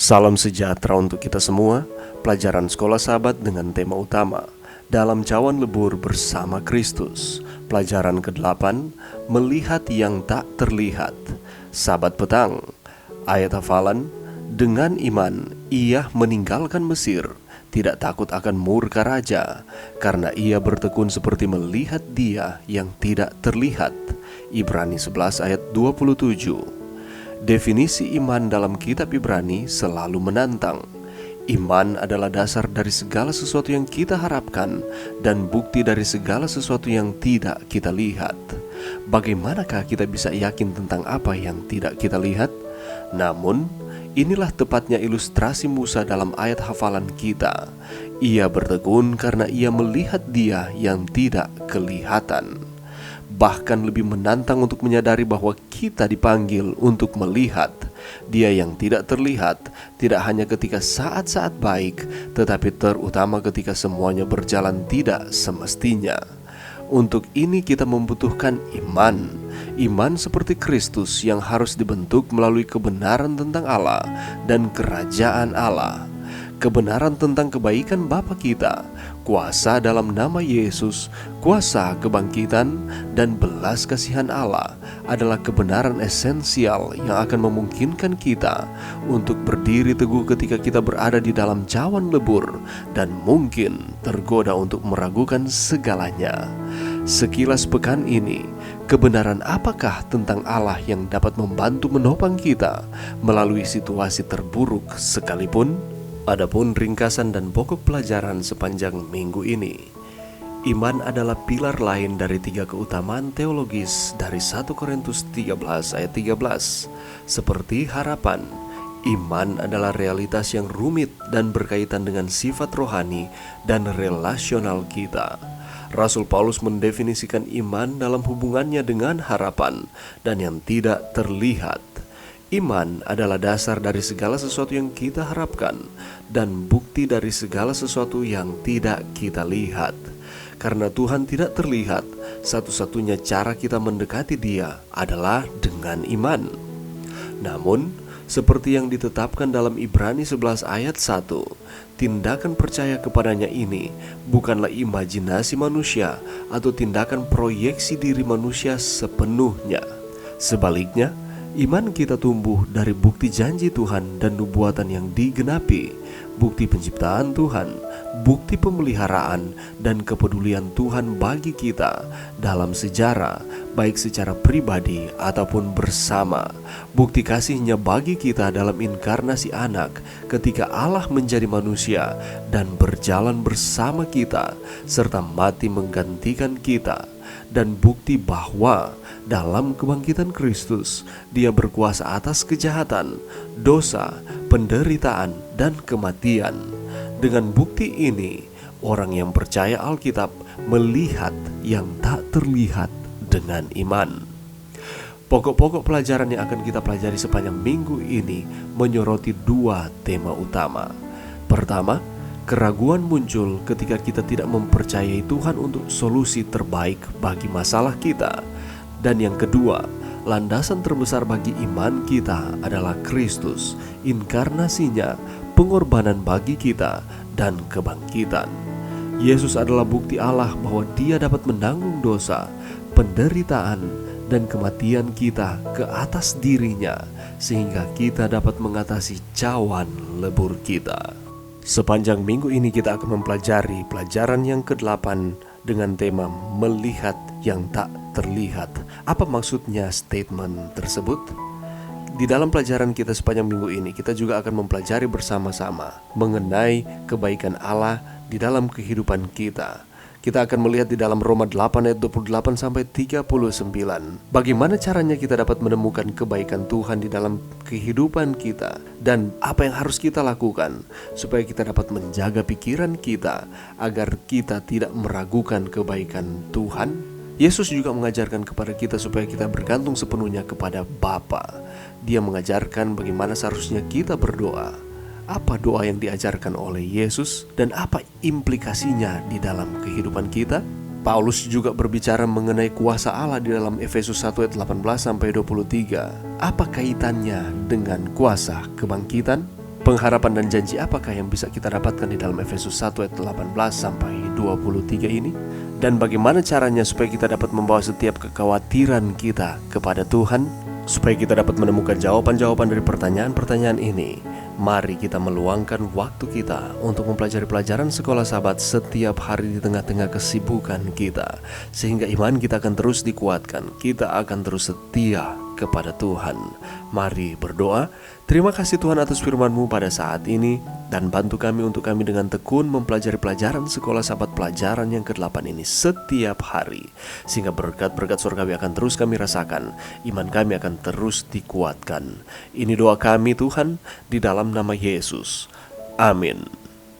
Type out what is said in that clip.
Salam sejahtera untuk kita semua. Pelajaran Sekolah Sahabat dengan tema utama Dalam Cawan Lebur Bersama Kristus. Pelajaran ke-8, Melihat yang tak terlihat. Sahabat petang, ayat hafalan, dengan iman ia meninggalkan Mesir, tidak takut akan murka raja, karena ia bertekun seperti melihat Dia yang tidak terlihat. Ibrani 11 ayat 27. Definisi iman dalam kitab Ibrani selalu menantang. Iman adalah dasar dari segala sesuatu yang kita harapkan dan bukti dari segala sesuatu yang tidak kita lihat. Bagaimanakah kita bisa yakin tentang apa yang tidak kita lihat? Namun, inilah tepatnya ilustrasi Musa dalam ayat hafalan kita. Ia bertekun karena ia melihat Dia yang tidak kelihatan. Bahkan lebih menantang untuk menyadari bahwa kita dipanggil untuk melihat Dia yang tidak terlihat, tidak hanya ketika saat-saat baik, tetapi terutama ketika semuanya berjalan tidak semestinya. Untuk ini kita membutuhkan iman. Iman seperti Kristus yang harus dibentuk melalui kebenaran tentang Allah dan kerajaan Allah. Kebenaran tentang kebaikan Bapa kita, kuasa dalam nama Yesus, kuasa kebangkitan, dan belas kasihan Allah adalah kebenaran esensial yang akan memungkinkan kita untuk berdiri teguh ketika kita berada di dalam cawan lebur dan mungkin tergoda untuk meragukan segalanya. Sekilas pekan ini, kebenaran apakah tentang Allah yang dapat membantu menopang kita melalui situasi terburuk sekalipun? Adapun ringkasan dan pokok pelajaran sepanjang minggu ini, iman adalah pilar lain dari 3 keutamaan teologis dari 1 Korintus 13 ayat 13. Seperti harapan, iman adalah realitas yang rumit dan berkaitan dengan sifat rohani dan relasional kita. Rasul Paulus mendefinisikan iman dalam hubungannya dengan harapan dan yang tidak terlihat. Iman adalah dasar dari segala sesuatu yang kita harapkan dan bukti dari segala sesuatu yang tidak kita lihat. Karena Tuhan tidak terlihat, satu-satunya cara kita mendekati Dia adalah dengan iman. Namun, seperti yang ditetapkan dalam Ibrani 11 ayat 1, tindakan percaya kepadanya ini bukanlah imajinasi manusia atau tindakan proyeksi diri manusia sepenuhnya. Sebaliknya, iman kita tumbuh dari bukti janji Tuhan dan nubuatan yang digenapi, bukti penciptaan Tuhan, bukti pemeliharaan dan kepedulian Tuhan bagi kita dalam sejarah, baik secara pribadi ataupun bersama. Bukti kasih-Nya bagi kita dalam inkarnasi Anak ketika Allah menjadi manusia dan berjalan bersama kita serta mati menggantikan kita. Dan bukti bahwa dalam kebangkitan Kristus, Dia berkuasa atas kejahatan, dosa, penderitaan, dan kematian. Dengan bukti ini, orang yang percaya Alkitab melihat yang tak terlihat dengan iman. Pokok-pokok pelajaran yang akan kita pelajari sepanjang minggu ini menyoroti 2 tema utama. Pertama, keraguan muncul ketika kita tidak mempercayai Tuhan untuk solusi terbaik bagi masalah kita. Dan yang kedua, landasan terbesar bagi iman kita adalah Kristus, inkarnasinya, pengorbanan bagi kita, dan kebangkitan. Yesus adalah bukti Allah bahwa Dia dapat menanggung dosa, penderitaan, dan kematian kita ke atas diri-Nya, sehingga kita dapat mengatasi cawan lebur kita. Sepanjang minggu ini kita akan mempelajari pelajaran yang ke-8 dengan tema melihat yang tak terlihat. Apa maksudnya statement tersebut? Di dalam pelajaran kita sepanjang minggu ini, kita juga akan mempelajari bersama-sama mengenai kebaikan Allah di dalam kehidupan kita. Kita akan melihat di dalam Roma 8 ayat 28 sampai 39. Bagaimana caranya kita dapat menemukan kebaikan Tuhan di dalam kehidupan kita dan apa yang harus kita lakukan supaya kita dapat menjaga pikiran kita agar kita tidak meragukan kebaikan Tuhan. Yesus juga mengajarkan kepada kita supaya kita bergantung sepenuhnya kepada Bapa. Dia mengajarkan bagaimana seharusnya kita berdoa. Apa doa yang diajarkan oleh Yesus dan apa implikasinya di dalam kehidupan kita? Paulus juga berbicara mengenai kuasa Allah di dalam Efesus 1 ayat 18 sampai 23. Apa kaitannya dengan kuasa kebangkitan? Pengharapan dan janji apakah yang bisa kita dapatkan di dalam Efesus 1 ayat 18 sampai 23 ini? Dan bagaimana caranya supaya kita dapat membawa setiap kekhawatiran kita kepada Tuhan? Supaya kita dapat menemukan jawaban-jawaban dari pertanyaan-pertanyaan ini, mari kita meluangkan waktu kita untuk mempelajari pelajaran sekolah sahabat setiap hari di tengah-tengah kesibukan kita. Sehingga iman kita akan terus dikuatkan, kita akan terus setia kepada Tuhan. Mari berdoa. Terima kasih Tuhan atas firman-Mu pada saat ini, dan bantu kami untuk kami dengan tekun mempelajari pelajaran sekolah sahabat pelajaran yang ke-8 ini setiap hari, sehingga berkat-berkat surgawi akan terus kami rasakan, iman kami akan terus dikuatkan. Ini doa kami Tuhan, di dalam nama Yesus. Amin.